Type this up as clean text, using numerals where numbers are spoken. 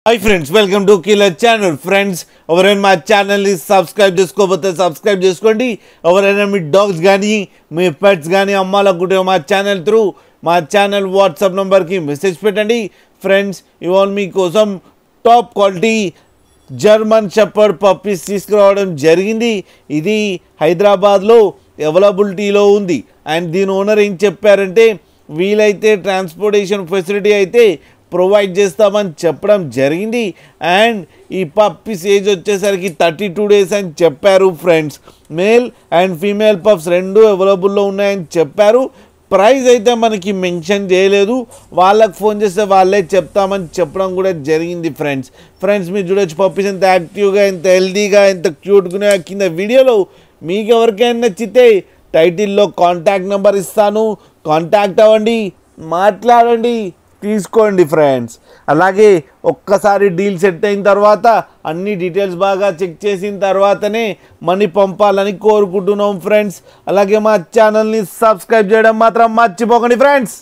Hi friends, welcome to Killer Channel. Friends, ఎవరైనా మా ఛానల్ని సబ్స్క్రైబ్ చేసుకోకపోతే సబ్స్క్రైబ్ చేసుకోండి. ఎవరైనా మీ డాగ్స్ కానీ మీ పెట్స్ కానీ అమ్మాలనుకుంటే మా ఛానల్ త్రూ మా ఛానల్ వాట్సాప్ నెంబర్కి మెసేజ్ పెట్టండి. ఫ్రెండ్స్, ఇవాళ మీకోసం top quality German shepherd puppies తీసుకురావడం జరిగింది. ఇది హైదరాబాద్లో అవైలబిలిటీలో ఉంది. అండ్ దీని ఓనర్ ఏం చెప్పారంటే వీలైతే ట్రాన్స్పోర్టేషన్ ఫెసిలిటీ అయితే ప్రొవైడ్ చేస్తామని చెప్పడం జరిగింది. అండ్ ఈ పప్పీస్ ఏజ్ వచ్చేసరికి 32 days అని చెప్పారు. Friends, male and female pups రెండు అవైలబుల్లో ఉన్నాయని చెప్పారు. ప్రైస్ అయితే మనకి మెన్షన్ చేయలేదు. వాళ్ళకి ఫోన్ చేస్తే వాళ్ళే చెప్తామని చెప్పడం కూడా జరిగింది. ఫ్రెండ్స్ మీరు చూడొచ్చు పప్పీస్ ఎంత యాక్టివ్గా, ఎంత హెల్తీగా, ఎంత క్యూట్గా కింద వీడియోలో. మీకు ఎవరికైనా నచ్చితే టైటిల్లో కాంటాక్ట్ నెంబర్ ఇస్తాను, కాంటాక్ట్ అవ్వండి, మాట్లాడండి, తీసుకోండి. ఫ్రెండ్స్, అలాగే ఒక్కసారి డీల్ సెట్ అయిన తర్వాత అన్ని డీటెయిల్స్ బాగా చెక్ చేసిన తర్వాతనే మనీ పంపాలని కోరుకుంటున్నాం. ఫ్రెండ్స్, అలాగే మా ఛానల్ని సబ్స్క్రైబ్ చేయడం మాత్రం మర్చిపోకండి. ఫ్రెండ్స్.